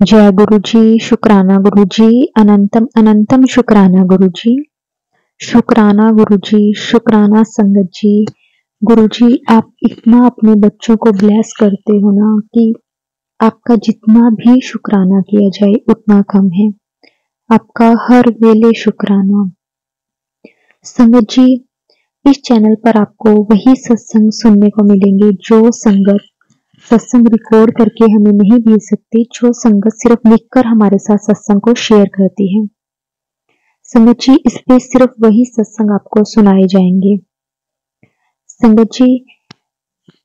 जय गुरु जी, शुक्राना गुरु जी, अनंतम अनंतम शुक्राना गुरु जी, शुक्राना गुरु जी, शुक्राना संगत जी। गुरु जी, आप इतना अपने बच्चों को ब्लेस करते हो ना कि आपका जितना भी शुक्राना किया जाए उतना कम है। आपका हर वेले शुक्राना। संगत जी, इस चैनल पर आपको वही सत्संग सुनने को मिलेंगे जो संगत सत्संग रिकॉर्ड करके हमें नहीं भेज सकती, जो संगत सिर्फ लिखकर हमारे साथ सत्संग को शेयर करती है। संगत जी, इस पे सिर्फ वही सत्संग आपको सुनाए जाएंगे। संगत जी,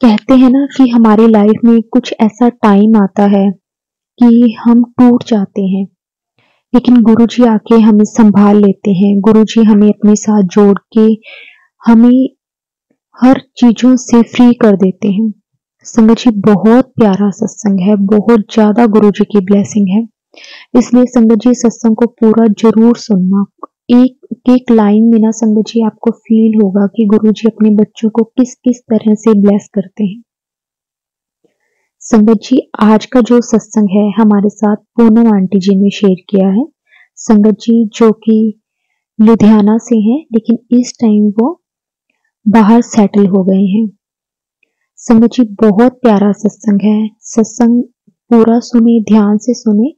कहते हैं ना कि हमारी लाइफ में कुछ ऐसा टाइम आता है कि हम टूट जाते हैं, लेकिन गुरु जी आके हमें संभाल लेते हैं। गुरु जी हमें अपने साथ जोड़ के हमें हर चीजों से फ्री कर देते हैं। संगत जी, बहुत प्यारा सत्संग है, बहुत ज्यादा गुरु जी की ब्लेसिंग है, इसलिए संगत जी सत्संग को पूरा जरूर सुनना। एक एक लाइन में ना संगत जी आपको फील होगा कि गुरु जी अपने बच्चों को किस किस तरह से ब्लेस करते हैं। संगत जी, आज का जो सत्संग है हमारे साथ पूनम आंटी जी ने शेयर किया है। संगत जी जो कि लुधियाना से हैं, लेकिन इस टाइम वो बाहर सेटल हो गए हैं। संगत जी, बहुत प्यारा सत्संग है। सत्संग पूरा सुने, ध्यान से सुने।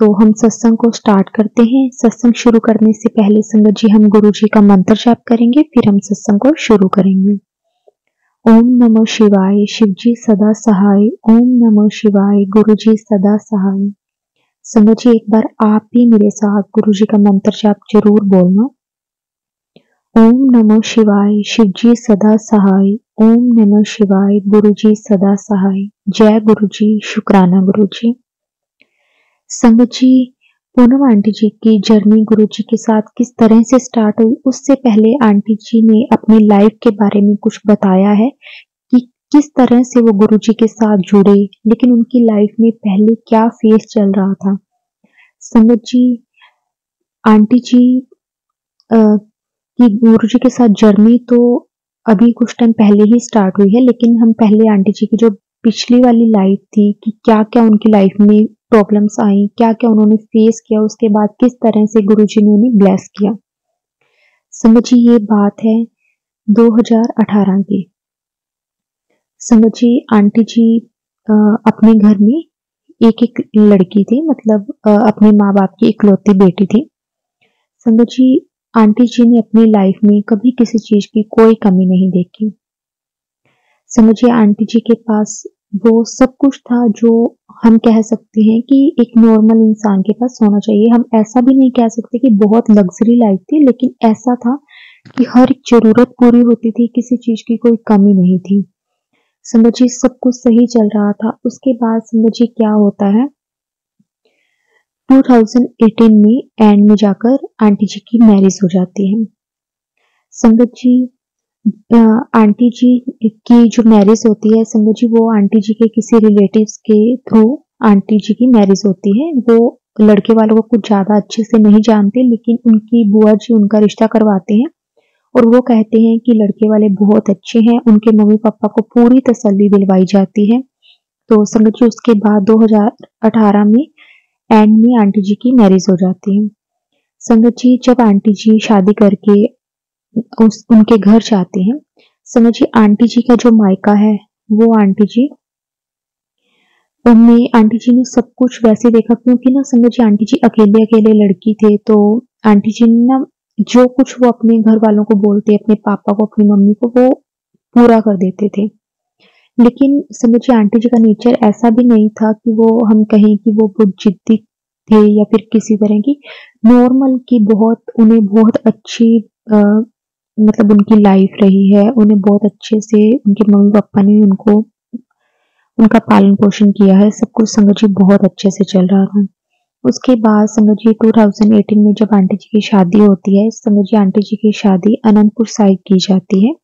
तो हम सत्संग को स्टार्ट करते हैं। सत्संग शुरू करने से पहले संगत जी हम गुरु जी का मंत्र जाप करेंगे, फिर हम सत्संग को शुरू करेंगे। ओम नमो शिवाय, शिव जी सदा सहाय। ओम नमो शिवाय, गुरु जी सदा सहाय। संगत जी, एक बार आप भी मेरे साथ गुरु जी का मंत्र जाप जरूर बोलना। ओम नमो शिवाय, शिव जी सदा सहाय। ओम नमो शिवाय, गुरु जी सदा सहाय। जय गुरु जी, शुक्राना गुरु जी। संगत जी, पूनम आंटी जी की जर्नी गुरु जी के साथ किस तरह से स्टार्ट हुई, उससे पहले आंटी जी ने अपनी लाइफ के बारे में कुछ बताया है कि किस तरह से वो गुरु जी के साथ जुड़े, लेकिन उनकी लाइफ में पहले क्या फेस चल रहा था। संगत जी, आंटी जी कि गुरु जी के साथ जर्नी तो अभी कुछ टाइम पहले ही स्टार्ट हुई है, लेकिन हम पहले आंटी जी की जो पिछली वाली लाइफ थी कि क्या क्या उनकी लाइफ में प्रॉब्लम्स आई, क्या क्या उन्होंने फेस किया, उसके बाद किस तरह से गुरु जी ने उन्हें ब्लेस किया। संगत जी, ये बात है 2018 की। संगत जी, आंटी जी अपने घर में एक एक लड़की थी, मतलब अपने माँ बाप की इकलौती बेटी थी। संगत जी, आंटी जी ने अपनी लाइफ में कभी किसी चीज की कोई कमी नहीं देखी। समझिए, आंटी जी के पास वो सब कुछ था जो हम कह सकते हैं कि एक नॉर्मल इंसान के पास होना चाहिए। हम ऐसा भी नहीं कह सकते कि बहुत लग्जरी लाइफ थी, लेकिन ऐसा था कि हर एक जरूरत पूरी होती थी, किसी चीज की कोई कमी नहीं थी। समझिए, सब कुछ सही चल रहा था। उसके बाद समझिए क्या होता है, 2018 में एंड में जाकर आंटी जी की मैरिज हो जाती है। संगत जी, आंटी जी की जो मैरिज होती है, संगत जी वो आंटी जी के किसी रिलेटिव्स के थ्रू आंटी जी की मैरिज होती है। वो लड़के वालों को कुछ ज्यादा अच्छे से नहीं जानते, लेकिन उनकी बुआ जी उनका रिश्ता करवाते हैं और वो कहते हैं कि लड़के वाले बहुत अच्छे हैं। उनके मम्मी पापा को पूरी तसल्ली दिलवाई जाती है। तो संगत जी, उसके बाद 2018 में एंड में आंटी जी की मैरिज हो जाती है। संगत जी, जब आंटी जी शादी करके उनके घर जाते हैं, समझिए आंटी जी का जो मायका है, वो आंटी जी उनमें आंटी जी ने सब कुछ वैसे देखा, क्योंकि ना समझिए आंटी जी अकेले अकेले लड़की थे। तो आंटी जी ने ना जो कुछ वो अपने घर वालों को बोलते, अपने पापा को, अपनी मम्मी को, वो पूरा कर देते थे। लेकिन समझिए आंटी जी का नेचर ऐसा भी नहीं था कि वो हम कहें कि वो बहुत जिद्दी थे या फिर किसी तरह की, नॉर्मल की बहुत उन्हें बहुत अच्छी मतलब उनकी लाइफ रही है। उन्हें बहुत अच्छे से उनके मम्मी पापा ने उनको उनका पालन पोषण किया है। सब कुछ संगत जी बहुत अच्छे से चल रहा था। उसके बाद संगत जी 2018 में जब आंटी जी की शादी होती है, संगत जी आंटी जी की शादी अनंतपुर साहिब की जाती है।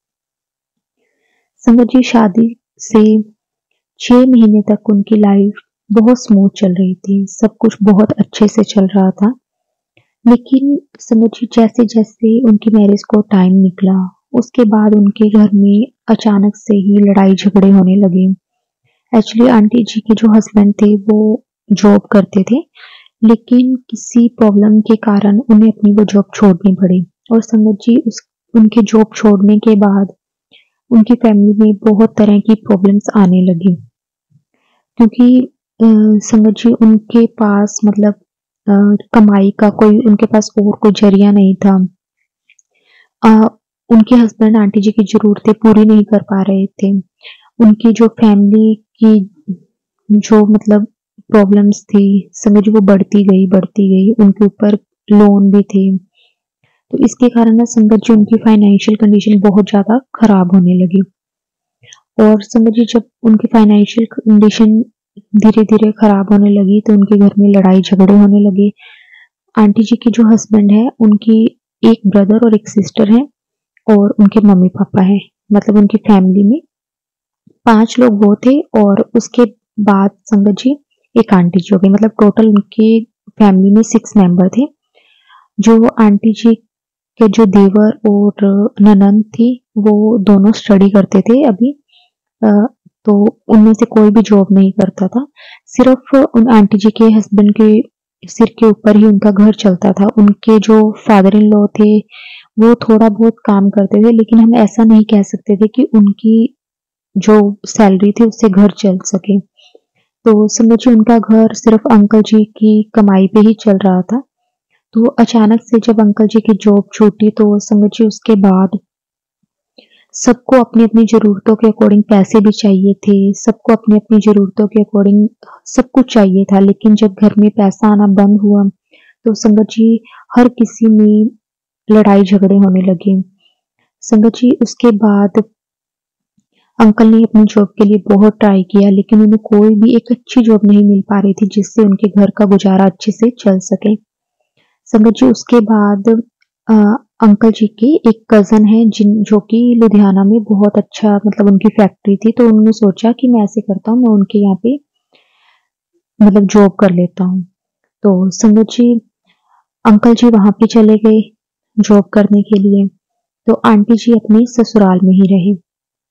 संगत जी, शादी से 6 महीने तक उनकी लाइफ बहुत स्मूथ चल रही थी, सब कुछ बहुत अच्छे से चल रहा था। लेकिन संगत जी, जैसे जैसे उनकी मैरिज को टाइम निकला, उसके बाद उनके घर में अचानक से ही लड़ाई झगड़े होने लगे। एक्चुअली आंटी जी के जो हस्बैंड थे वो जॉब करते थे, लेकिन किसी प्रॉब्लम के कारण उन्हें अपनी वो जॉब छोड़नी पड़ी। और संगत जी उनके जॉब छोड़ने के बाद उनकी फैमिली में बहुत तरह की प्रॉब्लम्स आने लगी, क्योंकि संगत जी उनके पास मतलब कमाई का कोई उनके पास और कोई जरिया नहीं था। अ, उनके हस्बैंड आंटी जी की ज़रूरतें पूरी नहीं कर पा रहे थे। उनकी जो फैमिली की जो मतलब प्रॉब्लम्स थी, समझ वो बढ़ती गई, उनके ऊपर लोन भी थे। तो इसके कारण ना संगत जी उनकी फाइनेंशियल कंडीशन बहुत ज़्यादा खराब होने लगी। और संगत जी जब उनकी फाइनेंशियल कंडीशन धीरे-धीरे खराब होने लगी, तो उनके घर में लड़ाई झगड़े होने लगे। आंटी जी के जो हस्बैंड है, उनकी एक ब्रदर और एक सिस्टर है और उनके मम्मी-पापा हैं। मतलब उनकी फैमिली में 5 लोग वो थे और उसके बाद संगत जी एक आंटी जी हो गई। मतलब टोटल उनकी फैमिली में 6 मेंबर थे। जो आंटी जी के जो देवर और ननंद थी, वो दोनों स्टडी करते थे अभी। अ, तो उनमें से कोई भी जॉब नहीं करता था। सिर्फ उन आंटी जी के हस्बैंड के सिर के ऊपर ही उनका घर चलता था। उनके जो फादर इन लॉ थे, वो थोड़ा बहुत काम करते थे, लेकिन हम ऐसा नहीं कह सकते थे कि उनकी जो सैलरी थी उससे घर चल सके। तो समझिए उनका घर सिर्फ अंकल जी की कमाई पे ही चल रहा था। तो अचानक से जब अंकल जी की जॉब छूटी, तो समझिए उसके बाद सबको अपनी-अपनी ज़रूरतों के अकॉर्डिंग पैसे भी चाहिए थे, सबको अपनी-अपनी ज़रूरतों के अकॉर्डिंग सब कुछ चाहिए था। लेकिन जब घर में पैसा आना बंद हुआ, तो संगत जी हर किसी में लड़ाई झगड़े होने लगे। संगत जी उसके बाद अंकल ने अपनी जॉब के लिए बहुत ट्राई किया, लेकिन उन्हें कोई भी एक अच्छी जॉब नहीं मिल पा रही थी जिससे उनके घर का गुजारा अच्छे से चल सके। संगत जी उसके बाद अ, अंकल जी की एक कज़न है जो कि लुधियाना में बहुत अच्छा मतलब उनकी फैक्ट्री थी, तो उन्होंने सोचा कि मैं ऐसे करता हूँ, मैं उनके यहाँ पे मतलब जॉब कर लेता हूँ। तो संगत जी अंकल जी वहाँ पे चले गए जॉब करने के लिए, तो आंटी जी अपने ससुराल में ही रहे।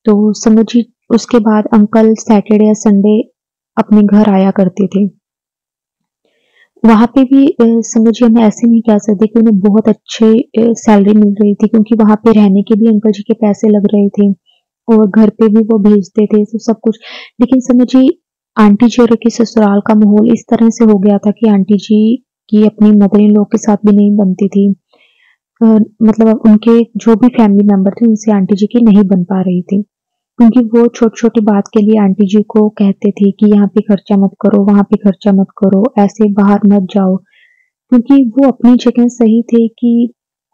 तो संगत जी उसके बाद अंकल सैटरडे या संडे अपने घर आया करते थे। वहाँ पे भी संगत जी हम ऐसे नहीं कह सकते कि उन्हें बहुत अच्छे सैलरी मिल रही थी, क्योंकि वहाँ पे रहने के भी अंकल जी के पैसे लग रहे थे और घर पे भी वो भेजते थे तो सब कुछ। लेकिन समझ जी आंटी जी और के ससुराल का माहौल इस तरह से हो गया था कि आंटी जी की अपनी मदर इन लॉ के साथ भी नहीं बनती थी। मतलब अब उनके जो भी फैमिली मेंबर थे उनसे आंटी जी की नहीं बन पा रही थी, क्योंकि वो छोटी-छोटी बात के लिए आंटी जी को कहते थे कि यहाँ पे खर्चा मत करो, वहाँ पे खर्चा मत करो, ऐसे बाहर मत जाओ। क्योंकि वो अपनी जगह सही थे कि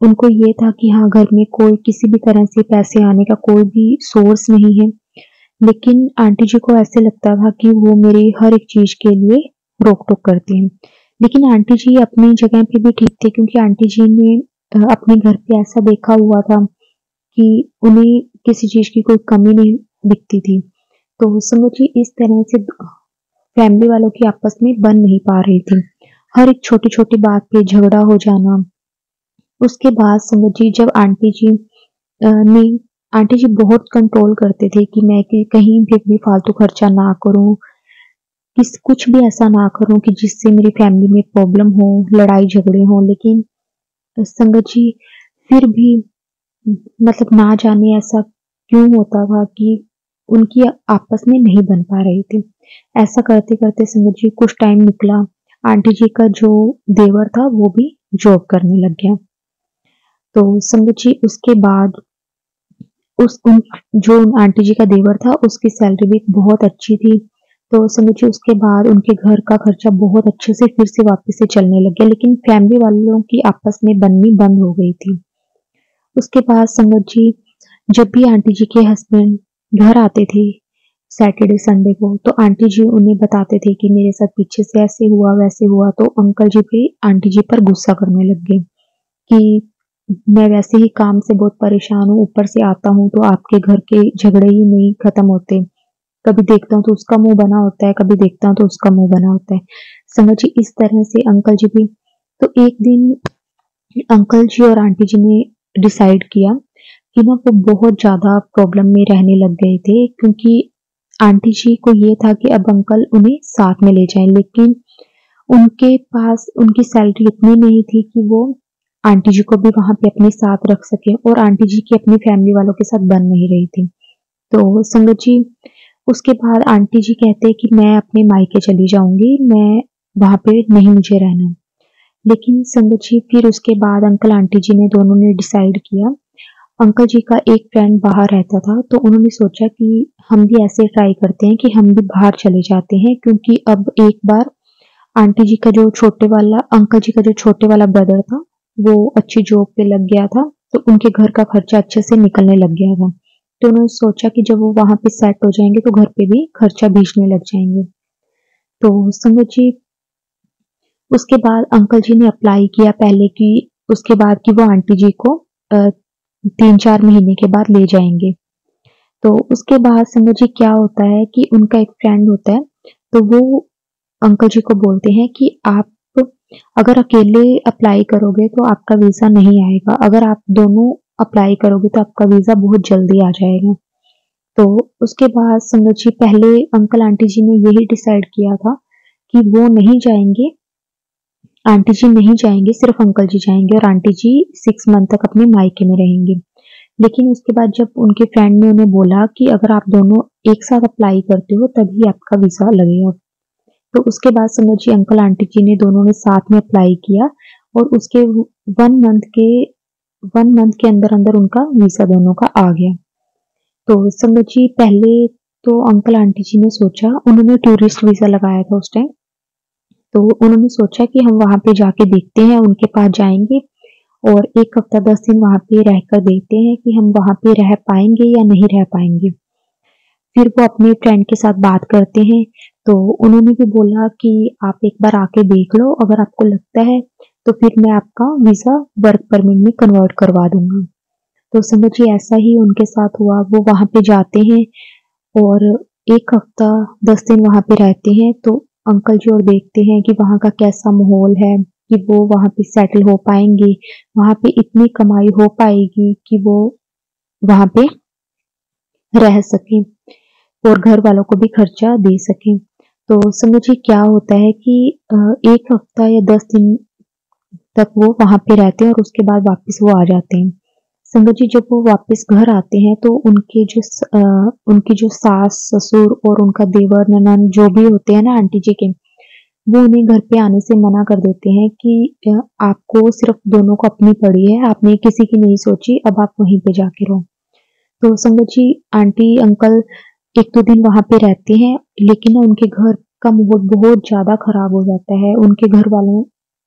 उनको ये था कि हाँ, घर में कोई किसी भी तरह से पैसे आने का कोई भी सोर्स नहीं है। लेकिन आंटी जी को ऐसे लगता था कि वो मेरी हर एक चीज़ के लिए रोक-टोक करती हैं। लेकिन आंटी जी अपनी जगह पे भी ठीक थे, क्योंकि आंटी जी ने अपने घर पे ऐसा देखा हुआ था कि उन्हें किसी चीज़ की कोई कमी नहीं दिखती थी। तो समझिए इस तरह से फैमिली वालों की आपस में बन नहीं पा रही थी। हर एक छोटी-छोटी बात पे झगड़ा हो जाना। उसके बाद संगत जी जब आंटी जी ने आंटी जी बहुत कंट्रोल करते थे कि मैं कि कहीं भी फालतू खर्चा ना करूँ, कुछ भी ऐसा ना करूँ कि जिससे मेरी फैमिली में प्रॉब्लम हो, लड़ाई झगड़े हों। लेकिन संगत जी फिर भी मतलब ना जाने ऐसा क्यों होता था कि उनकी आपस में नहीं बन पा रही थी। ऐसा करते-करते संगत जी कुछ टाइम निकला, आंटी जी का जो देवर था वो भी जॉब करने लग गया। तो संगत जी उसके बाद उस उन जो आंटी जी का देवर था उसकी सैलरी भी बहुत अच्छी थी। तो संगत जी उसके बाद उनके घर का खर्चा बहुत अच्छे से फिर से वापस से चलने लग गया, लेकिन फैमिली वालों की आपस में बननी बंद हो गई थी। उसके बाद संगत जी जब भी आंटी जी के हस्बैंड घर आते थे सैटरडे संडे को, तो आंटी जी उन्हें बताते थे कि मेरे साथ पीछे से ऐसे हुआ वैसे हुआ। तो अंकल जी भी आंटी जी पर गुस्सा करने लग गए कि मैं वैसे ही काम से बहुत परेशान हूँ, ऊपर से आता हूँ तो आपके घर के झगड़े ही नहीं खत्म होते। कभी देखता हूँ तो उसका मुंह बना होता है, कभी देखता हूँ तो उसका मुंह बना होता है। समझ जी इस तरह से अंकल जी भी। तो एक दिन अंकल जी और आंटी जी ने डिसाइड किया कि ना वो बहुत ज़्यादा प्रॉब्लम में रहने लग गए थे, क्योंकि आंटी जी को ये था कि अब अंकल उन्हें साथ में ले जाएँ, लेकिन उनके पास उनकी सैलरी इतनी नहीं थी कि वो आंटी जी को भी वहां पे अपने साथ रख सके, और आंटी जी की अपनी फैमिली वालों के साथ बन नहीं रही थी। तो संगत जी, उसके बाद आंटी जी कहते हैं कि मैं अपने मायके चली जाऊंगी, मैं वहां पे नहीं मुझे रहना। लेकिन संगत जी, फिर उसके बाद अंकल आंटी जी ने दोनों ने डिसाइड किया। अंकल जी का एक फ्रेंड बाहर रहता था, तो उन्होंने सोचा कि हम भी ऐसे ट्राई करते हैं कि हम भी बाहर चले जाते हैं, क्योंकि अब एक बार आंटी जी का जो छोटे वाला अंकल जी का जो छोटे वाला ब्रदर था, वो अच्छी जॉब पे लग गया था, तो उनके घर का खर्चा अच्छे से निकलने लग गया था। तो उन्होंने सोचा कि जब वो वहां पे सेट हो जाएंगे तो घर पे भी खर्चा भीषने लग जाएंगे। तो संगत जी, उसके बाद अंकल जी ने अप्लाई किया पहले कि उसके बाद कि वो आंटी जी को 3-4 महीने के बाद ले जाएंगे। तो उसके बाद संगत जी क्या होता है कि उनका एक फ्रेंड होता है, तो वो अंकल जी को बोलते हैं कि आप अगर अकेले अप्लाई करोगे तो आपका वीजा नहीं आएगा, अगर आप दोनों अप्लाई करोगे तो आपका वीजा बहुत जल्दी आ जाएगा। तो उसके बाद संगत जी, पहले अंकल आंटी जी ने यही डिसाइड किया था कि वो नहीं जाएंगे, आंटी जी नहीं जाएंगे, सिर्फ अंकल जी जाएंगे और आंटी जी 6 मंथ तक अपने मायके में रहेंगे। लेकिन उसके बाद जब उनके फ्रेंड ने उन्हें बोला कि अगर आप दोनों एक साथ अप्लाई करते हो तभी आपका वीजा लगेगा, तो उसके बाद समझ जी, अंकल आंटी जी ने दोनों ने साथ में अप्लाई किया, और उसके 1 मंथ के अंदर अंदर उनका वीजा दोनों का आ गया। तो समझ जी, पहले तो अंकल आंटी जी ने सोचा, उन्होंने टूरिस्ट वीजा लगाया था उस टाइम, तो उन्होंने सोचा कि हम वहां पे जाके देखते हैं, उनके पास जाएंगे और 1 हफ्ता 10 दिन वहां पे रहकर देखते हैं कि हम वहां पे रह पाएंगे या नहीं रह पाएंगे। फिर वो अपने फ्रेंड के साथ बात करते हैं, तो उन्होंने भी बोला कि आप एक बार आके देख लो, अगर आपको लगता है तो फिर मैं आपका वीजा वर्क परमिट में कन्वर्ट करवा दूंगा। तो समझिए ऐसा ही उनके साथ हुआ, वो वहां पे जाते हैं और 1 हफ्ता 10 दिन वहां पे रहते हैं, तो अंकल जी और देखते हैं कि वहां का कैसा माहौल है, कि वो वहां पे सेटल हो पाएंगे, वहां पे इतनी कमाई हो पाएगी कि वो वहां पे रह सके और घर वालों को भी खर्चा दे सकें। तो समझिए क्या होता है कि 1 हफ्ता या 10 दिन तक वो वहां पे रहते हैं और उसके बाद वापस वो आ जाते हैं। संगत जी, जब वो वापस घर आते हैं तो उनकी जो सास ससुर और उनका देवर ननद जो भी होते हैं ना आंटी जी के, वो उन्हें घर पे आने से मना कर देते हैं कि आपको सिर्फ दोनों को अपनी पड़ी है, आपने किसी की नहीं सोची, अब आप वहीं पे जाके रहो। तो संगत जी, आंटी अंकल 1-2 दिन वहां पे रहते हैं, लेकिन ना उनके घर का माहौल बहुत ज्यादा खराब हो जाता है। उनके घर वालों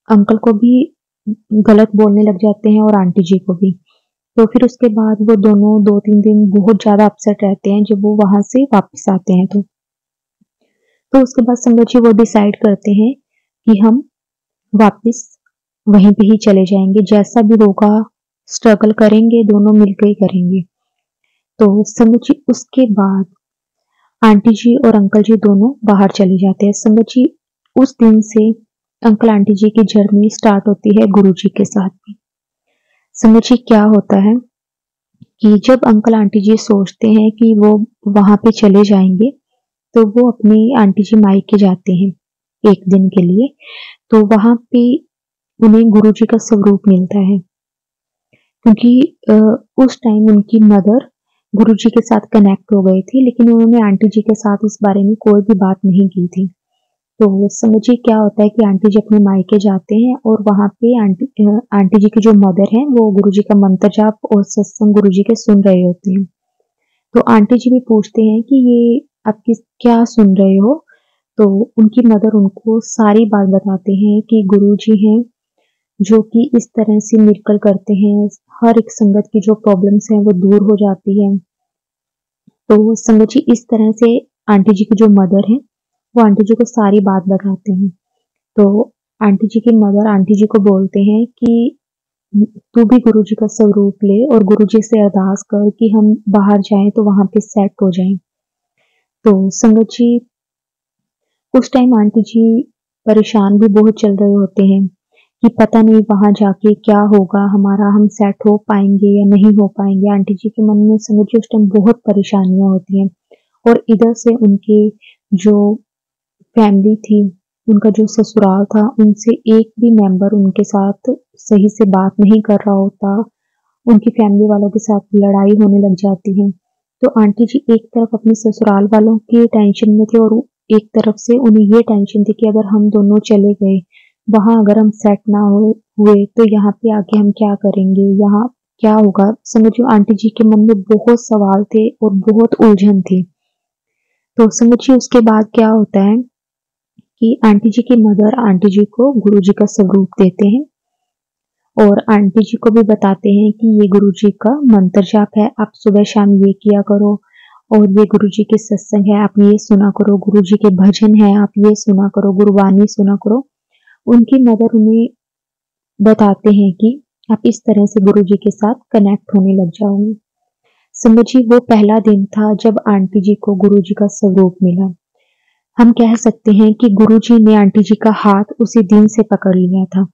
अंकल को भी गलत बोलने लग जाते हैं और आंटी जी को भी। तो फिर उसके बाद वो दोनों 2-3 दिन बहुत ज्यादा अपसेट रहते हैं जब वो वहां से वापस आते हैं। तो उसके बाद संगत जी वो डिसाइड करते हैं कि हम वापस वहीं पे ही चले जाएंगे, जैसा भी होगा स्ट्रगल करेंगे, दोनों मिलकर ही करेंगे। तो संगत जी, उसके बाद आंटी जी और अंकल जी दोनों बाहर चले जाते हैं। संगत जी, उस दिन से अंकल आंटी जी की जर्नी स्टार्ट होती है गुरु जी के साथ में। संगत जी क्या होता है कि जब अंकल आंटी जी सोचते हैं कि वो वहां पे चले जाएंगे, तो वो अपनी आंटी जी मायके जाते हैं 1 दिन के लिए। तो वहां पे उन्हें गुरु जी का स्वरूप मिलता है, क्योंकि उस टाइम उनकी मदर गुरु जी के साथ कनेक्ट हो गई थी, लेकिन उन्होंने आंटी जी के साथ इस बारे में कोई भी बात नहीं की थी। तो समझिए क्या होता है कि आंटी जी अपने मायके जाते हैं और वहां पे आंटी जी की जो मदर है वो गुरु जी का मंत्र जाप और सत्संग गुरु जी के सुन रहे होते हैं। तो आंटी जी भी पूछते हैं कि ये आप किस क्या सुन रहे हो, तो उनकी मदर उनको सारी बात बताते हैं कि गुरु जी हैं जो कि इस तरह से मिरेकल करते हैं, हर एक संगत की जो प्रॉब्लम्स हैं वो दूर हो जाती है। तो संगत जी, इस तरह से आंटी जी की जो मदर है वो आंटी जी को सारी बात बताते हैं। तो आंटी जी की मदर आंटी जी को बोलते हैं कि तू भी गुरु जी का स्वरूप ले और गुरु जी से अरदास कर कि हम बाहर जाएं तो वहां पे सेट हो जाएं। तो संगत जी, उस टाइम आंटी जी परेशान भी बहुत चल रहे होते हैं कि पता नहीं वहां जाके क्या होगा हमारा, हम सेट हो पाएंगे या नहीं हो पाएंगे। आंटी जी के मन में संगत जी उस टाइम बहुत परेशानियां होती हैं, और इधर से उनके जो फैमिली थी उनका जो ससुराल था उनसे एक भी मेंबर उनके साथ सही से बात नहीं कर रहा होता, उनकी फैमिली वालों के साथ लड़ाई होने लग जाती है। तो आंटी जी एक तरफ अपने ससुराल वालों के टेंशन में थे और एक तरफ से उन्हें ये टेंशन थी कि अगर हम दोनों चले गए, वहां अगर हम सेट ना हुए तो यहाँ पे आके हम क्या करेंगे, यहाँ क्या होगा। समझिए आंटी जी के मन में बहुत सवाल थे और बहुत उलझन थी। तो समझिए उसके बाद क्या होता है कि आंटी जी की मदर आंटी जी को गुरु जी का स्वरूप देते हैं और आंटी जी को भी बताते हैं कि ये गुरु जी का मंत्र जाप है, आप सुबह शाम ये किया करो, और ये गुरु जी के सत्संग है, आप ये सुना करो, गुरु जी के भजन है, आप ये सुना करो, गुरुवाणी सुना करो। उनकी मदर उन्हें बताते हैं कि आप इस तरह से गुरु जी के साथ कनेक्ट होने लग जाओगे। समझिए वो पहला दिन था जब आंटी जी को गुरु जी का स्वरूप मिला। हम कह सकते हैं कि गुरु जी ने आंटी जी का हाथ उसी दिन से पकड़ लिया था।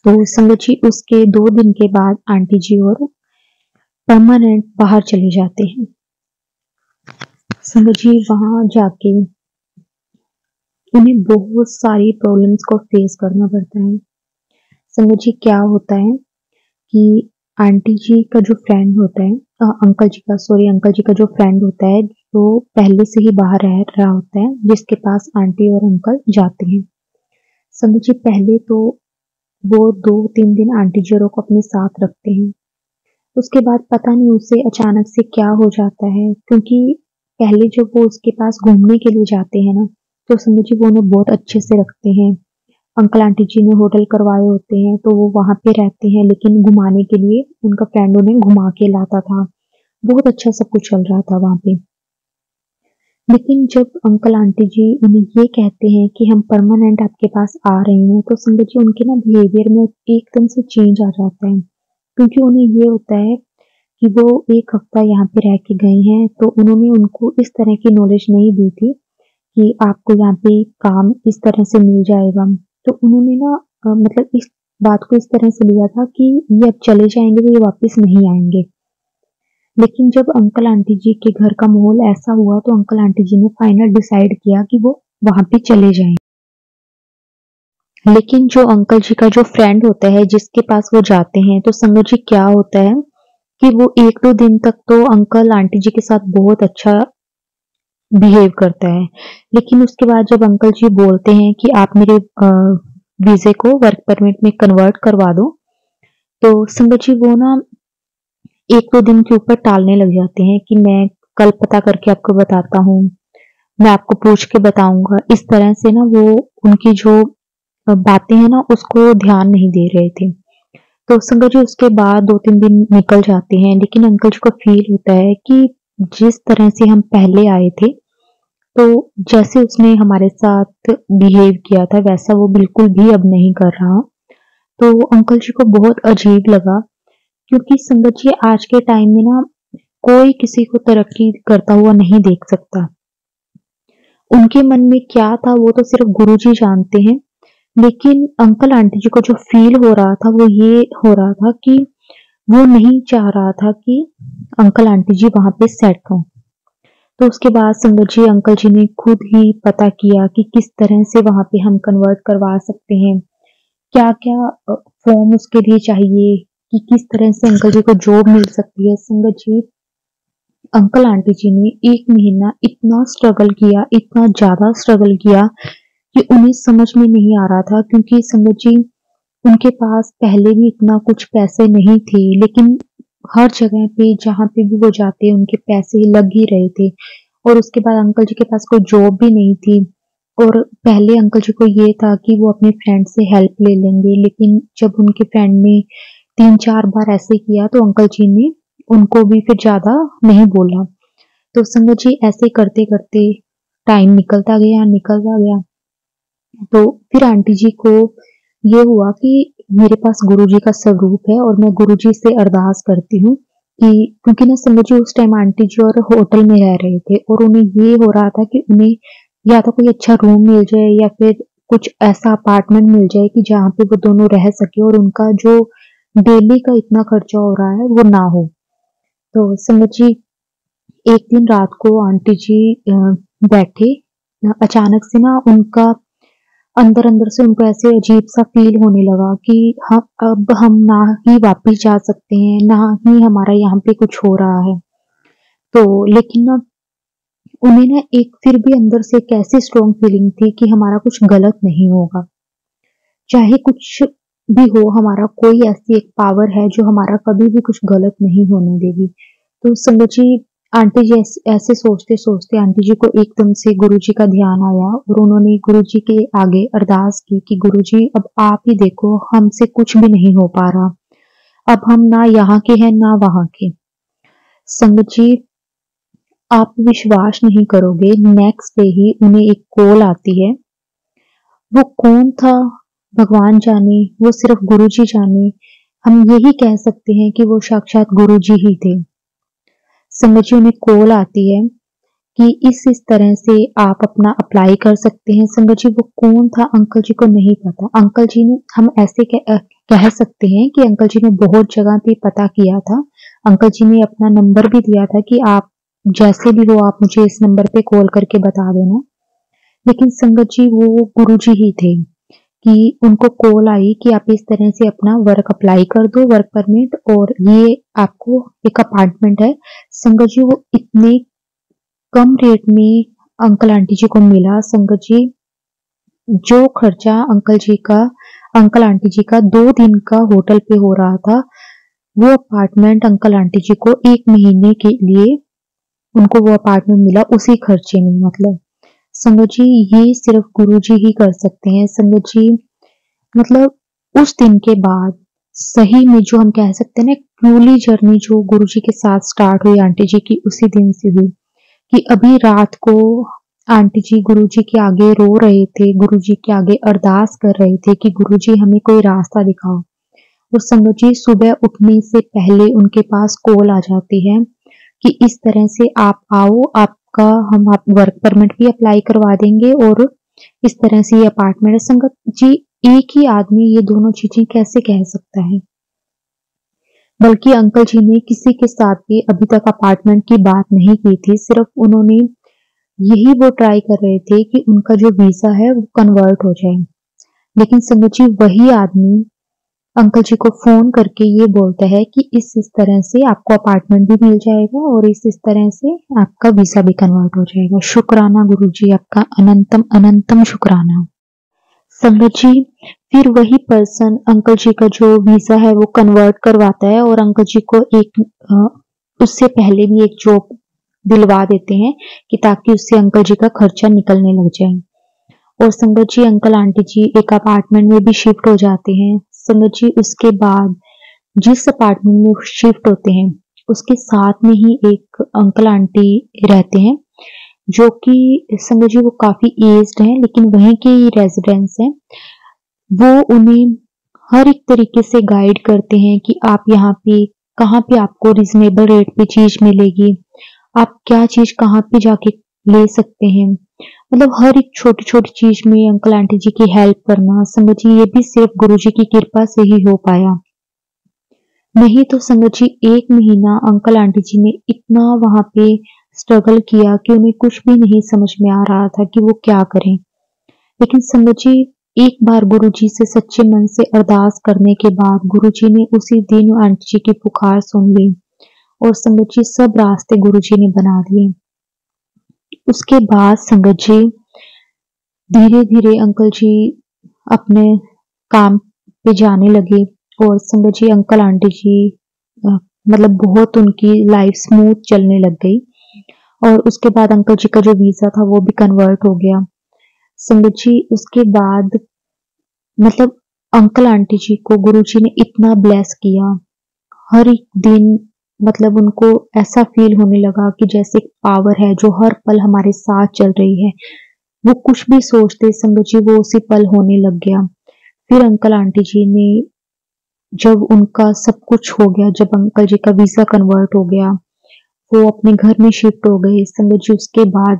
तो संगत जी उसके 2 दिन के बाद आंटी जी और परमानेंट बाहर चले जाते हैं। संगत जी वहां जाके उन्हें बहुत सारी प्रॉब्लम्स को फेस करना पड़ता है। संगत जी क्या होता है कि आंटी जी का जो फ्रेंड होता है, अंकल जी का जो फ्रेंड होता है, जो पहले से ही बाहर रह रहा होता है, जिसके पास आंटी और अंकल जाते हैं। संगत जी पहले तो वो 2-3 दिन आंटी जी को अपने साथ रखते हैं। उसके बाद पता नहीं उसे अचानक से क्या हो जाता है, क्योंकि पहले जब वो उसके पास घूमने के लिए जाते हैं ना, तो समझिए वो उन्हें बहुत अच्छे से रखते हैं। अंकल आंटी जी ने होटल करवाए होते हैं तो वो वहां पे रहते हैं, लेकिन घुमाने के लिए उनका फ्रेंड उन्हें घुमा के लाता था। बहुत अच्छा सब कुछ चल रहा था वहां पे। लेकिन जब अंकल आंटी जी उन्हें ये कहते हैं कि हम परमानेंट आपके पास आ रहे हैं, तो संगत जी उनके ना बिहेवियर में एकदम से चेंज आ जाता है। क्योंकि उन्हें ये होता है कि वो 1 हफ्ता यहाँ पे रह के गए हैं, तो उन्होंने उनको इस तरह की नॉलेज नहीं दी थी कि आपको यहाँ पे काम इस तरह से मिल जाएगा। तो उन्होंने ना मतलब इस बात को इस तरह से लिया था कि ये अब चले जाएंगे तो ये वापस नहीं आएंगे। लेकिन जब अंकल आंटी जी के घर का माहौल ऐसा हुआ, तो अंकल आंटी जी ने फाइनल डिसाइड किया कि वो वहां पे चले जाएं। लेकिन जो अंकल जी का जो फ्रेंड होता है जिसके पास वो जाते हैं, तो संगत जी क्या होता है कि वो 1-2 दिन तक तो अंकल आंटी जी के साथ बहुत अच्छा बिहेव करता है। लेकिन उसके बाद जब अंकल जी बोलते हैं कि आप मेरे वीजे को वर्क परमिट में कन्वर्ट करवा दो, तो संगत जी वो ना 1-2 दिन के ऊपर टालने लग जाते हैं कि मैं कल पता करके आपको बताता हूँ, मैं आपको पूछ के बताऊंगा। इस तरह से ना वो उनकी जो बातें हैं ना उसको ध्यान नहीं दे रहे थे। तो संगत जी उसके बाद 2-3 दिन निकल जाते हैं, लेकिन अंकल जी को फील होता है कि जिस तरह से हम पहले आए थे, तो जैसे उसने हमारे साथ बिहेव किया था वैसा वो बिल्कुल भी अब नहीं कर रहा। तो अंकल जी को बहुत अजीब लगा, क्योंकि संगत जी आज के टाइम में ना कोई किसी को तरक्की करता हुआ नहीं देख सकता। उनके मन में क्या था वो तो सिर्फ गुरु जी जानते हैं। लेकिन अंकल आंटी जी को जो फील हो रहा था वो ये हो रहा था कि वो नहीं चाह रहा था कि अंकल आंटी जी वहां पे सेट हों। तो उसके बाद संगत जी अंकल जी ने खुद ही पता किया कि किस तरह से वहां पे हम कन्वर्ट करवा सकते हैं, क्या क्या फॉर्म उसके लिए चाहिए, कि किस तरह से अंकल जी को जॉब मिल सकती है। संगत जी अंकल आंटी जी ने 1 महीना इतना स्ट्रगल किया, इतना ज्यादा स्ट्रगल किया कि उन्हें समझ में नहीं आ रहा था, क्योंकि संगत जी उनके पास पहले भी इतना कुछ पैसे नहीं थे, लेकिन हर जगह पे जहाँ पे भी वो जाते उनके पैसे लग ही रहे थे। और उसके बाद अंकल जी के पास कोई जॉब भी नहीं थी, और पहले अंकल जी को ये था कि वो अपने फ्रेंड से हेल्प ले लेंगे, लेकिन जब उनके फ्रेंड ने 3-4 बार ऐसे किया तो अंकल जी ने उनको भी फिर ज्यादा नहीं बोला। तो संगत जी ऐसे करते करते टाइम निकलता गया। तो फिर आंटी जी को ये हुआ कि मेरे पास गुरुजी का स्वरूप है और मैं गुरुजी से अरदास करती हूँ कि, क्योंकि ना संगत जी उस टाइम आंटी जी और होटल में रह रहे थे और उन्हें ये हो रहा था कि उन्हें या तो कोई अच्छा रूम मिल जाए या फिर कुछ ऐसा अपार्टमेंट मिल जाए कि जहाँ पे वो दोनों रह सके और उनका जो डेली का इतना खर्चा हो रहा है वो ना हो। तो संगत जी एक दिन रात को आंटी जी बैठे, अचानक से ना उनका अंदर अंदर से उनको ऐसे अजीब सा फील होने लगा कि हम ना ही वापस जा सकते हैं, ना ही हमारा यहाँ पे कुछ हो रहा है। तो लेकिन ना उन्हें ना एक फिर भी अंदर से एक ऐसी स्ट्रॉन्ग फीलिंग थी कि हमारा कुछ गलत नहीं होगा, चाहे कुछ भी हो, हमारा कोई ऐसी एक पावर है जो हमारा कभी भी कुछ गलत नहीं होने देगी। तो संगत जी, आंटी जी ऐसे सोचते सोचते आंटी जी को एकदम से गुरु जी का ध्यान आया और उन्होंने गुरु जी के आगे अरदास की कि गुरु जी, अब आप ही देखो, हमसे कुछ भी नहीं हो पा रहा, अब हम ना यहाँ के हैं ना वहां के। संगत जी, आप विश्वास नहीं करोगे, नेक्स्ट डे ही उन्हें एक कॉल आती है। वो कौन था भगवान जाने, वो सिर्फ गुरु जी जाने। हम यही कह सकते हैं कि वो साक्षात गुरु जी ही थे। संगत जी, उन्हें कॉल आती है कि इस तरह से आप अपना अप्लाई कर सकते हैं। संगत जी, वो कौन था अंकल जी को नहीं पता। अंकल जी ने, हम ऐसे कह सकते हैं कि अंकल जी ने बहुत जगह पे पता किया था। अंकल जी ने अपना नंबर भी दिया था कि आप जैसे भी हो आप मुझे इस नंबर पे कॉल करके बता देना। लेकिन संगत जी, वो गुरु जी ही थे कि उनको कॉल आई कि आप इस तरह से अपना वर्क अप्लाई कर दो, वर्क परमिट, और ये आपको एक अपार्टमेंट है। संगत जी, वो इतने कम रेट में अंकल आंटी जी को मिला। संगत जी, जो खर्चा अंकल आंटी जी का 2 दिन का होटल पे हो रहा था, वो अपार्टमेंट अंकल आंटी जी को 1 महीने के लिए उनको वो अपार्टमेंट मिला उसी खर्चे में। मतलब संगत जी, ये सिर्फ गुरु जी ही कर सकते हैं। संगत जी, मतलब उस दिन के बाद सही में जो हम कह सकते हैं ना, ट्रूली जर्नी जो गुरु जी के साथ स्टार्ट हुई आंटी जी की, उसी दिन से हुई कि अभी रात को आंटी जी गुरु जी के आगे रो रहे थे, गुरु जी के आगे अरदास कर रहे थे कि गुरु जी हमें कोई रास्ता दिखाओ। और संगत जी, सुबह उठने से पहले उनके पास कॉल आ जाती है कि इस तरह से आप आओ, हम आप वर्क परमिट भी अप्लाई करवा देंगे और इस तरह से ये अपार्टमेंट है। संगत जी, एक ही आदमी ये दोनों चीजें कैसे कह सकता है। बल्कि अंकल जी ने किसी के साथ भी अभी तक अपार्टमेंट की बात नहीं की थी, सिर्फ उन्होंने यही वो ट्राई कर रहे थे कि उनका जो वीजा है वो कन्वर्ट हो जाए। लेकिन संगत जी, वही आदमी अंकल जी को फोन करके ये बोलता है कि इस तरह से आपको अपार्टमेंट भी मिल जाएगा और इस तरह से आपका वीजा भी कन्वर्ट हो जाएगा। शुक्राना गुरु जी, आपका अनंतम अनंतम शुक्राना। संगत जी, फिर वही पर्सन अंकल जी का जो वीजा है वो कन्वर्ट करवाता है और अंकल जी को उससे पहले भी एक जॉब दिलवा देते हैं कि ताकि उससे अंकल जी का खर्चा निकलने लग जाए। और संगत जी, अंकल आंटी जी एक अपार्टमेंट में भी शिफ्ट हो जाते हैं। संगत जी, उसके बाद जिस अपार्टमेंट में शिफ्ट होते हैं उसके साथ में ही एक अंकल आंटी रहते हैं, जो कि संगत जी वो काफी एज्ड हैं, लेकिन वहीं के ही रेजिडेंट्स हैं। वो उन्हें हर एक तरीके से गाइड करते हैं कि आप यहाँ पे कहाँ पे आपको रिजनेबल रेट पे चीज मिलेगी, आप क्या चीज कहाँ पे जाके ले सकते हैं। मतलब हर एक छोटी छोटी चीज में अंकल आंटी जी की हेल्प करना। संगत जी, ये भी सिर्फ गुरु जी की कृपा से ही हो पाया। नहीं तो संगत जी, 1 महीना अंकल आंटी जी ने इतना वहां पे स्ट्रगल किया कि उन्हें कुछ भी नहीं समझ में आ रहा था कि वो क्या करें। लेकिन संगत जी, एक बार गुरु जी से सच्चे मन से अरदास करने के बाद गुरु जी ने उसी दिन आंटी जी की पुकार सुन ली और संगत जी सब रास्ते गुरु जी ने बना दिए। उसके बाद संगत जी, धीरे धीरे अंकल जी अपने काम पे जाने लगे और संगत जी अंकल आंटी जी मतलब बहुत उनकी लाइफ स्मूथ चलने लग गई। और उसके बाद अंकल जी का जो वीजा था वो भी कन्वर्ट हो गया। संगत जी, उसके बाद मतलब अंकल आंटी जी को गुरु जी ने इतना ब्लेस किया, हर एक दिन मतलब उनको ऐसा फील होने लगा कि जैसे पावर है जो हर पल हमारे साथ चल रही है। वो कुछ भी सोचते संगत जी वो उसी पल होने लग गया। फिर अंकल आंटी जी ने, जब उनका सब कुछ हो गया, जब अंकल जी का वीजा कन्वर्ट हो गया, वो अपने घर में शिफ्ट हो गए। संगत जी, उसके बाद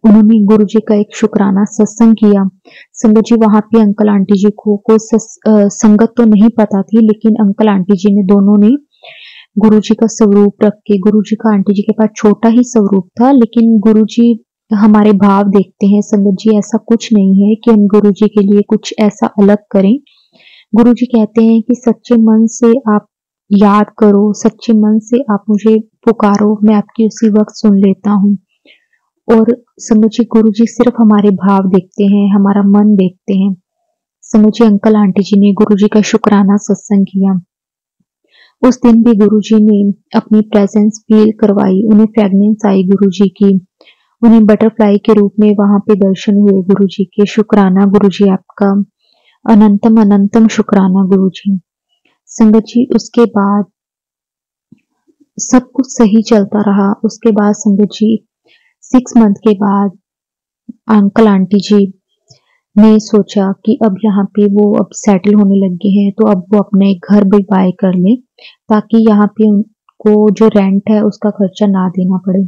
उन्होंने गुरु जी का एक शुक्राना सत्संग किया। संगत जी, वहां पे अंकल आंटी जी को संगत तो नहीं पता थी, लेकिन अंकल आंटी जी ने दोनों ने गुरु जी का स्वरूप रख के, गुरु जी का आंटी जी के पास छोटा ही स्वरूप था, लेकिन गुरु जी हमारे भाव देखते हैं। संगत जी, ऐसा कुछ नहीं है कि हम गुरु जी के लिए कुछ ऐसा अलग करें। गुरु जी कहते हैं कि सच्चे मन से आप याद करो, सच्चे मन से आप मुझे पुकारो, मैं आपकी उसी वक्त सुन लेता हूँ। और संगत जी, गुरु जी सिर्फ हमारे भाव देखते हैं, हमारा मन देखते हैं। संगत जी, अंकल आंटी जी ने गुरु जी का शुक्राना सत्संग किया। उस दिन भी गुरु जी ने अपनी प्रेजेंस फील करवाई। उन्हें फ्रेगनेंस आई गुरु जी की। उन्हें बटरफ्लाई के रूप में वहां पे दर्शन हुए गुरु जी के। शुक्राना गुरु जी आपका, अनंतम अनंतम शुक्राना गुरु जी। संगत जी, उसके बाद सब कुछ सही चलता रहा। उसके बाद संगत जी 6 मंथ के बाद अंकल आंटी जी ने सोचा कि अब यहाँ पे वो अब सेटल होने लगे हैं, तो अब वो अपना एक घर भी बाय कर लें, ताकि यहाँ पे उनको जो रेंट है उसका खर्चा ना देना पड़े।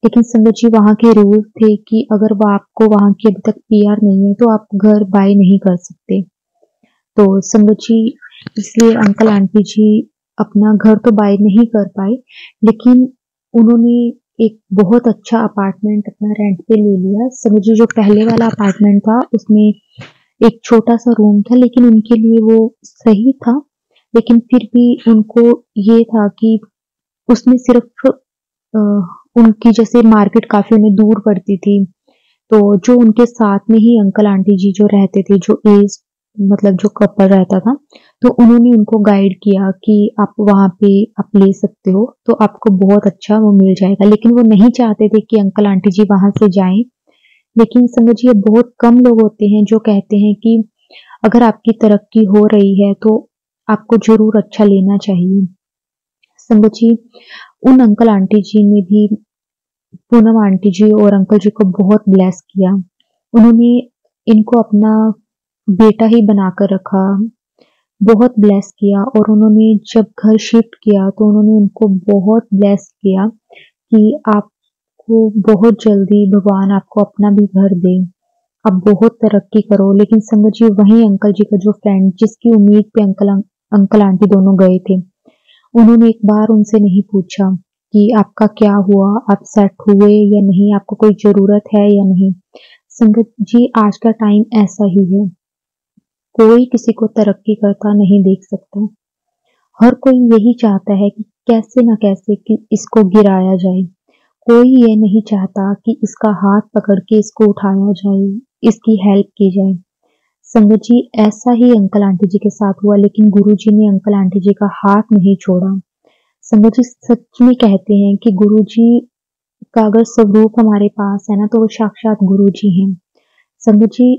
लेकिन संगत जी, वहाँ के रूल थे कि अगर वो आपको वहाँ की अभी तक पीआर नहीं है तो आप घर बाय नहीं कर सकते। तो संगत जी, इसलिए अंकल आंटी जी अपना घर तो बाय नहीं कर पाए, लेकिन उन्होंने एक बहुत अच्छा अपार्टमेंट अपना रेंट पे ले लिया। संगत जी, जो पहले वाला अपार्टमेंट था उसमें एक छोटा सा रूम था, लेकिन उनके लिए वो सही था। लेकिन फिर भी उनको ये था कि उसमें सिर्फ अ, उनकी जैसे मार्केट काफी उन्हें दूर पड़ती थी, तो जो उनके साथ में ही अंकल आंटी जी जो रहते थे, जो एज मतलब जो कपल रहता था, तो उन्होंने उनको गाइड किया कि आप वहाँ पे आप ले सकते हो, तो आपको बहुत अच्छा वो मिल जाएगा। लेकिन वो नहीं चाहते थे कि अंकल आंटी जी वहां से जाएं। लेकिन संगत जी, ये बहुत कम लोग होते हैं जो कहते हैं कि अगर आपकी तरक्की हो रही है तो आपको जरूर अच्छा लेना चाहिए। संगत जी, उन अंकल आंटी जी ने भी पूनम आंटी जी और अंकल जी को बहुत ब्लेस किया। उन्होंने इनको अपना बेटा ही बनाकर रखा, बहुत ब्लेस किया। और उन्होंने जब घर शिफ्ट किया तो उन्होंने उनको बहुत ब्लेस किया कि आपको बहुत जल्दी भगवान आपको अपना भी घर दे, आप बहुत तरक्की करो। लेकिन संगत जी, वही अंकल जी का जो फ्रेंड जिसकी उम्मीद पे अंकल आंटी दोनों गए थे, उन्होंने एक बार उनसे नहीं पूछा कि आपका क्या हुआ, आप सेट हुए या नहीं, आपको कोई जरूरत है या नहीं। संगत जी, आज का टाइम ऐसा ही है, कोई किसी को तरक्की करता नहीं देख सकता। हर कोई यही चाहता है कि कैसे ना कैसे कि इसको गिराया जाए। कोई ये नहीं चाहता कि इसका हाथ पकड़ के इसको उठाया जाए, इसकी हेल्प की जाए। संगत जी, ऐसा ही अंकल आंटी जी के साथ हुआ, लेकिन गुरु जी ने अंकल आंटी जी का हाथ नहीं छोड़ा। संगत जी, सच में कहते हैं कि गुरु जी का अगर स्वरूप हमारे पास है ना, तो वो साक्षात गुरु जी हैं। संगत जी,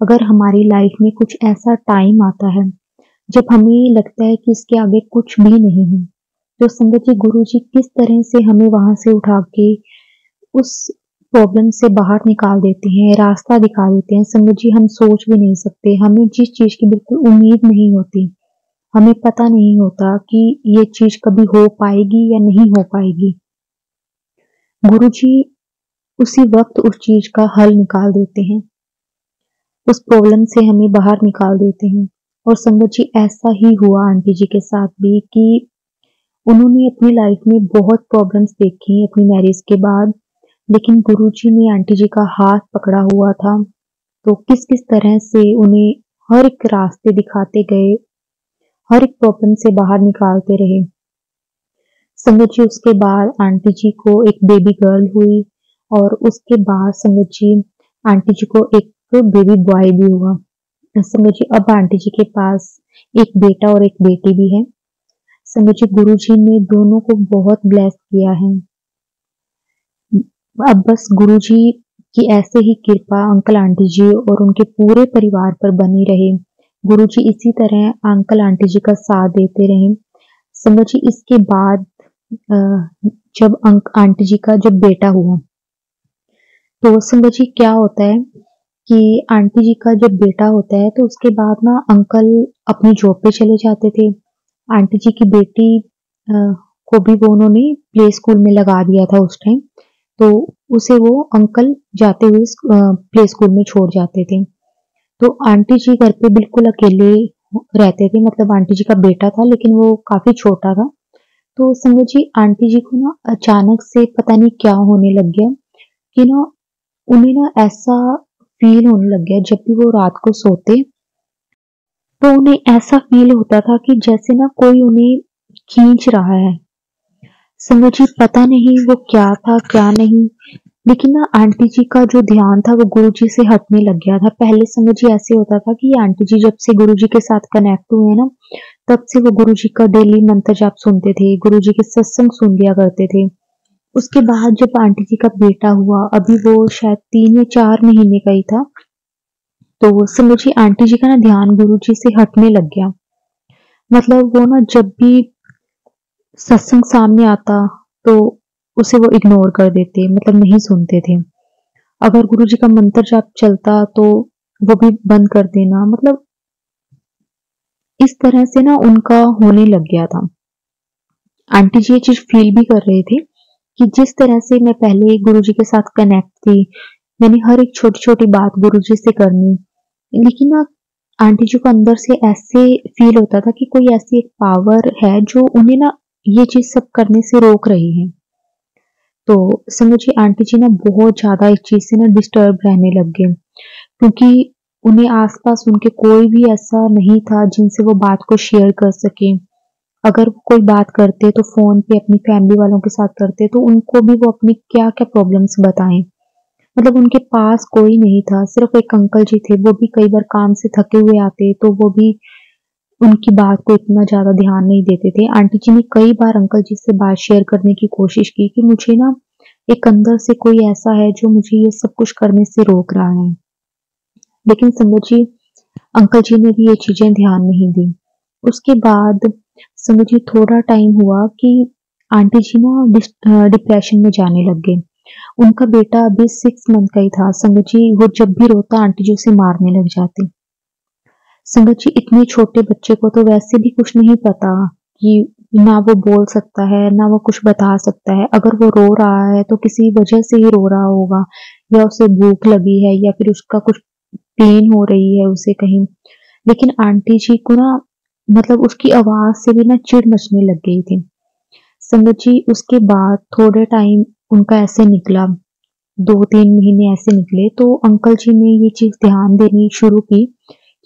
अगर हमारी लाइफ में कुछ ऐसा टाइम आता है जब हमें लगता है कि इसके आगे कुछ भी नहीं है, तो संगत जी, गुरु जी किस तरह से हमें वहां से उठा के उस प्रॉब्लम से बाहर निकाल देते हैं, रास्ता दिखा देते हैं। संगत जी, हम सोच भी नहीं सकते। हमें जिस चीज की बिल्कुल उम्मीद नहीं होती, हमें पता नहीं होता कि ये चीज कभी हो पाएगी या नहीं हो पाएगी, गुरु जी उसी वक्त उस चीज का हल निकाल देते हैं, उस प्रॉब्लम से हमें बाहर निकाल देते हैं। और संगत जी, ऐसा ही हुआ आंटी जी के साथ भी कि उन्होंने अपनी लाइफ में बहुत प्रॉब्लम्स देखी अपनी मैरिज के बाद, लेकिन गुरु जी ने आंटी जी का हाथ पकड़ा हुआ था। तो किस किस तरह से उन्हें हर एक रास्ते दिखाते गए, हर एक प्रॉब्लम से बाहर निकालते रहे। संगत जी, उसके बाद आंटी जी को एक बेबी गर्ल हुई, और उसके बाद संगत जी आंटी जी को एक बेबी बॉय भी हुआ। संगत जी, अब आंटी जी के पास एक बेटा और एक बेटी भी है। संगत जी, गुरु जी ने दोनों को बहुत ब्लेस किया है। अब बस गुरु जी की ऐसे ही कृपा अंकल आंटी जी और उनके पूरे परिवार पर बनी रहे। गुरु जी इसी तरह अंकल आंटी जी का साथ देते रहे। संगत जी, इसके बाद अ, जब आंटी जी का जब बेटा हुआ, तो संगत जी क्या होता है कि आंटी जी का जब बेटा होता है तो उसके बाद ना अंकल अपनी जॉब पे चले जाते थे। आंटी जी की बेटी को भी वो उन्होंने प्ले स्कूल में लगा दिया था उस टाइम, तो उसे वो अंकल जाते हुए प्ले स्कूल में छोड़ जाते थे। तो आंटी जी घर पे बिल्कुल अकेले रहते थे। मतलब आंटी जी का बेटा था लेकिन वो काफी छोटा था। तो संगत जी, आंटी जी को ना अचानक से पता नहीं क्या होने लग गया कि ना उन्हें ना ऐसा फील होने लग गया जब भी वो रात को सोते, तो उन्हें ऐसा फील होता था कि जैसे ना कोई उन्हें खींच रहा है। संगत जी पता नहीं वो क्या था क्या नहीं, लेकिन ना आंटी जी का जो ध्यान था वो गुरु जी से हटने लग गया था। पहले संगत जी ऐसे होता था कि आंटी जी जब से गुरु जी के साथ कनेक्ट हुए ना, तब से वो गुरु जी का डेली मंत्र जाप सुनते थे, गुरु जी के सत्संग सुन लिया करते थे। उसके बाद जब आंटी जी का बेटा हुआ, अभी वो शायद 3 या 4 महीने का ही था, तो संगत जी आंटी जी का ना ध्यान गुरु जी से हटने लग गया। मतलब वो ना जब भी सत्संग सामने आता तो उसे वो इग्नोर कर देते, मतलब नहीं सुनते थे। अगर गुरु जी का मंत्र जाप चलता तो वो भी बंद कर देना, मतलब इस तरह से ना उनका होने लग गया था। आंटी जी ये चीज फील भी कर रहे थे कि जिस तरह से मैं पहले गुरु जी के साथ कनेक्ट थी, मैंने हर एक छोटी छोटी बात गुरु जी से करनी, लेकिन ना आंटी जी को अंदर से ऐसे फील होता था कि कोई ऐसी एक पावर है जो उन्हें ना ये चीज सब करने से रोक रही है। तो समझिए आंटी जी ना बहुत ज्यादा इस चीज से ना डिस्टर्ब रहने लग गए, क्योंकि उन्हें आसपास उनके कोई भी ऐसा नहीं था जिनसे वो बात को शेयर कर सके। अगर वो कोई बात करते तो फोन पे अपनी फैमिली वालों के साथ करते, तो उनको भी वो अपनी क्या क्या प्रॉब्लम्स बताएं। मतलब उनके पास कोई नहीं था, सिर्फ एक अंकल जी थे, वो भी कई बार काम से थके हुए आते तो वो भी उनकी बात को इतना ज्यादा ध्यान नहीं देते थे। आंटी जी ने कई बार अंकल जी से बात शेयर करने की कोशिश की कि मुझे ना एक अंदर से कोई ऐसा है जो मुझे ये सब कुछ करने से रोक रहा है, लेकिन संगत जी अंकल जी ने भी ये चीजें ध्यान नहीं दी। उसके बाद संगत जी थोड़ा टाइम हुआ कि आंटी जी ना डिप्रेशन में जाने लग गए। उनका बेटा अभी 6 मंथ का ही था। संगत जी वो जब भी रोता आंटी जी उसे मारने लग जाते। संगत जी इतने छोटे बच्चे को तो वैसे भी कुछ नहीं पता कि ना वो बोल सकता है ना वो कुछ बता सकता है। अगर वो रो रहा है तो किसी वजह से ही रो रहा होगा, या उसे भूख लगी है या फिर उसका कुछ पेन हो रही है उसे कहीं। लेकिन आंटी जी को ना मतलब उसकी आवाज से भी ना चिढ़ मचने लग गई थी। संगत जी उसके बाद थोड़े टाइम उनका ऐसे निकला, 2-3 महीने ऐसे निकले, तो अंकल जी ने ये चीज ध्यान देनी शुरू की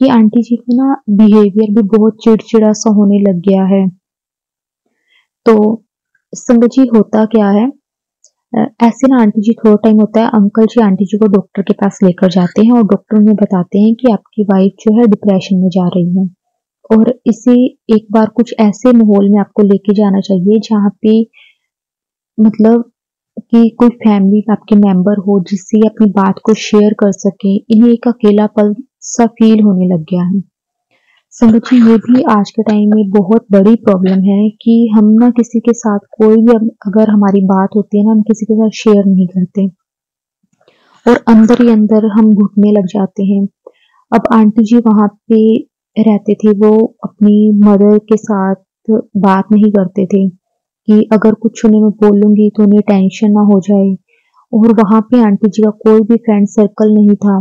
कि आंटी जी का ना बिहेवियर भी बहुत चिड़चिड़ा सा होने लग गया है। तो संगत जी होता क्या है, ऐसे ना आंटी जी थोड़ा टाइम होता है, अंकल जी आंटी जी को डॉक्टर के पास लेकर जाते हैं और डॉक्टर उन्हें बताते हैं कि आपकी वाइफ जो है डिप्रेशन में जा रही है, और इसे एक बार कुछ ऐसे माहौल में आपको लेके जाना चाहिए जहाँ पे मतलब कि कोई फैमिली आपके मेंबर हो जिससे ये अपनी बात को शेयर कर सके। इन्हें एक अकेलापन सा फील होने लग गया है। संगत जी ये भी आज के टाइम में बहुत बड़ी प्रॉब्लम है कि हम ना किसी के साथ कोई भी अगर हमारी बात होती है ना, हम किसी के साथ शेयर नहीं करते और अंदर ही अंदर हम घुटने लग जाते हैं। अब आंटी जी वहां पे रहते थे, वो अपनी मदर के साथ बात नहीं करते थे कि अगर कुछ उन्हें मैं बोलूंगी तो उन्हें टेंशन ना हो जाए। और वहां पे आंटी जी का कोई भी फ्रेंड सर्कल नहीं था,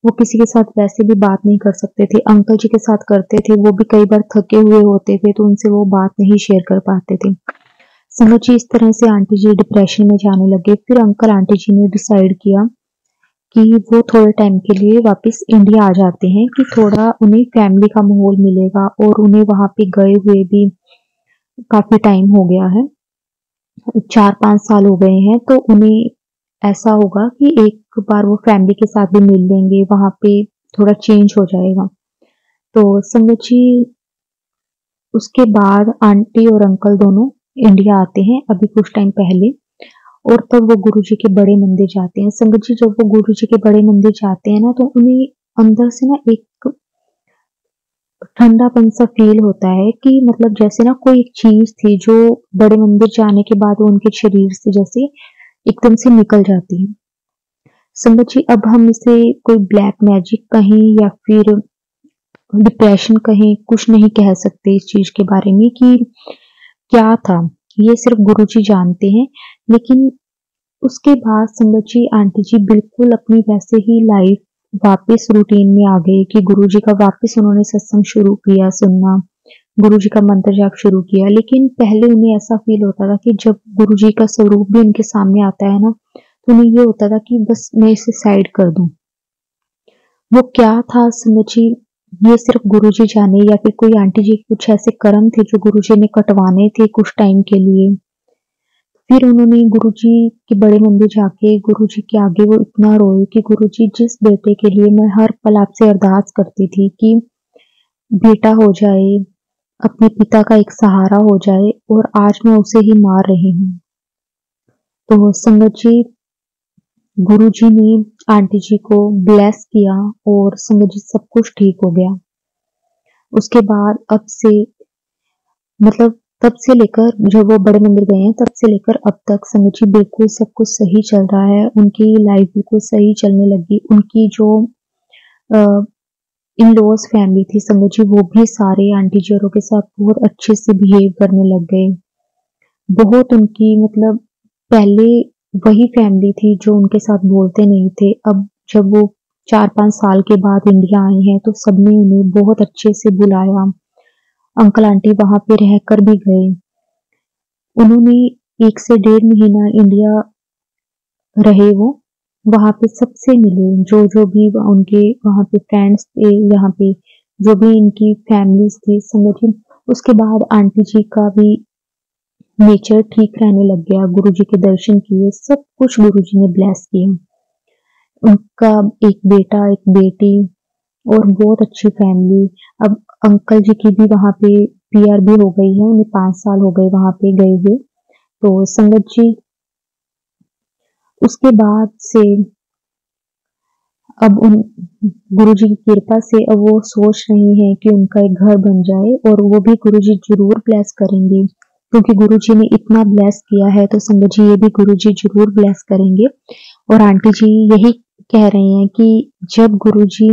वो किसी के साथ वैसे भी बात नहीं कर सकते थे। अंकल जी के साथ करते थे, वो भी कई बार थके हुए होते थे तो उनसे वो बात नहीं शेयर कर पाते थे। समझ जी इस तरह से आंटी जी डिप्रेशन में जाने लगे। फिर अंकल आंटी जी ने डिसाइड किया कि वो थोड़े टाइम के लिए वापस इंडिया आ जाते हैं कि थोड़ा उन्हें फैमिली का माहौल मिलेगा, और उन्हें वहां पे गए हुए भी काफी टाइम हो गया है, 4-5 साल हो गए हैं, तो उन्हें ऐसा होगा कि एक बार वो फैमिली के साथ भी मिल लेंगे, वहां पे थोड़ा चेंज हो जाएगा। तो संगत जी उसके बाद आंटी और अंकल दोनों इंडिया आते हैं अभी कुछ टाइम पहले, और तब वो गुरु जी के बड़े मंदिर जाते हैं। संगत जी जब वो गुरु जी के बड़े मंदिर जाते हैं ना, तो उन्हें अंदर से ना एक ठंडापन सा फील होता है कि मतलब जैसे ना कोई एक चीज थी जो बड़े मंदिर जाने के बाद वो उनके शरीर से जैसे एकदम से निकल जाती है। संगत जी अब हम इसे कोई ब्लैक मैजिक कहें या फिर डिप्रेशन कहें, कुछ नहीं कह सकते इस चीज के बारे में कि क्या था, ये सिर्फ गुरु जी जानते हैं। लेकिन उसके बाद संगत जी आंटी जी बिल्कुल अपनी वैसे ही लाइफ वापस रूटीन में आ गए कि गुरु जी का वापस उन्होंने सत्संग शुरू किया सुनना, गुरु जी का मंत्र जाप शुरू किया। लेकिन पहले उन्हें ऐसा फील होता था कि जब गुरु जी का स्वरूप भी उनके सामने आता है ना, तो उन्हें ये होता था कि बस मैं इसे साइड कर दूं। वो क्या था संगत जी, ये सिर्फ गुरुजी जाने, या फिर कोई आंटी जी कुछ ऐसे कर्म थे जो गुरुजी ने कटवाने थे कुछ टाइम के लिए। फिर उन्होंने गुरुजी के बड़े मंदिर जाके गुरुजी के आगे वो इतना रोए कि गुरुजी, जिस बेटे के लिए मैं हर पल आपसे अरदास करती थी कि बेटा हो जाए, अपने पिता का एक सहारा हो जाए, और आज मैं उसे ही मार रही हूँ। तो संगत जी, गुरुजी ने आंटी जी को ब्लेस किया और संगत जी सब कुछ ठीक हो गया। उसके बाद अब से, मतलब तब से लेकर जब वो बड़े मंदिर गए हैं, तब से लेकर अब तक संगत जी बिल्कुल सब कुछ सही चल रहा है। उनकी लाइफ बिल्कुल सही चलने लगी। उनकी जो इन लॉज फैमिली थी संगत जी, वो भी सारे आंटी जी के साथ बहुत अच्छे से बिहेव करने लग गए। बहुत उनकी, मतलब पहले वही फैमिली थी जो उनके साथ बोलते नहीं थे। अब जब वो 4-5 साल के बाद इंडिया आई हैं तो सबने उन्हें बहुत अच्छे से बुलाया। अंकल आंटी वहां पे रहकर भी गए। उन्होंने 1 से 1.5 महीना इंडिया रहे। वो वहां पे सबसे मिले, जो भी उनके वहां पे फ्रेंड्स थे, यहाँ पे जो भी इनकी फैमिलीज थी संगठन। उसके बाद आंटी जी का भी नेचर ठीक रहने लग गया। गुरुजी के दर्शन किए, सब कुछ गुरुजी ने ब्लेस किया। उनका एक बेटा, एक बेटी और बहुत अच्छी फैमिली। अब अंकल जी की भी वहां पे पीआर भी हो गई है, उन्हें 5 साल हो गए वहां पे गए हुए। तो संगत जी, उसके बाद से अब उन गुरुजी की कृपा से अब वो सोच रही हैं कि उनका एक घर बन जाए, और वो भी गुरुजी जरूर ब्लेस करेंगे, क्योंकि गुरुजी ने इतना ब्लेस किया है तो संगत जी ये भी गुरुजी जरूर ब्लेस करेंगे। और आंटी जी यही कह रही हैं कि जब गुरुजी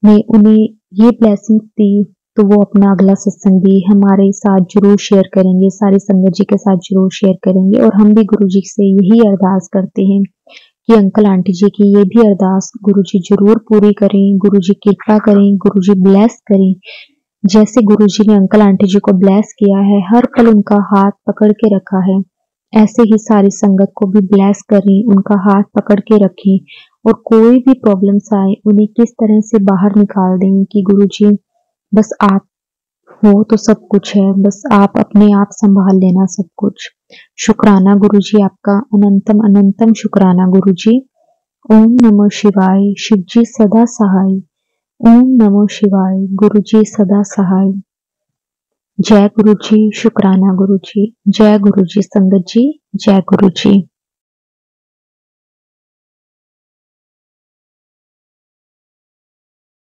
ने उन्हें ये ब्लेसिंग दी तो वो अपना अगला सत्संग भी हमारे साथ जरूर शेयर करेंगे, सारी संगत जी के साथ जरूर शेयर करेंगे। और हम भी गुरुजी से यही अरदास करते हैं कि अंकल आंटी जी की ये भी अरदास गुरुजी जरूर पूरी करें, गुरुजी कृपा करें, गुरुजी ब्लेस करें। जैसे गुरुजी ने अंकल आंटी जी को ब्लेस किया है, हर पल उनका हाथ पकड़ के रखा है, ऐसे ही सारी संगत को भी ब्लेस करें, उनका हाथ पकड़ के रखें। और कोई भी प्रॉब्लम्स आए उन्हें किस तरह से बाहर निकाल दें कि गुरुजी बस आप हो तो सब कुछ है, बस आप अपने आप संभाल लेना सब कुछ। शुक्राना गुरुजी, आपका अनंतम अनंतम शुक्राना गुरुजी। ओम नमो शिवाय। शिव जी सदा सहाय। ओम नमो शिवाय। गुरुजी सदा सहाय। जय गुरुजी। शुक्राना गुरुजी। जय गुरुजी संगत जी। जय गुरुजी।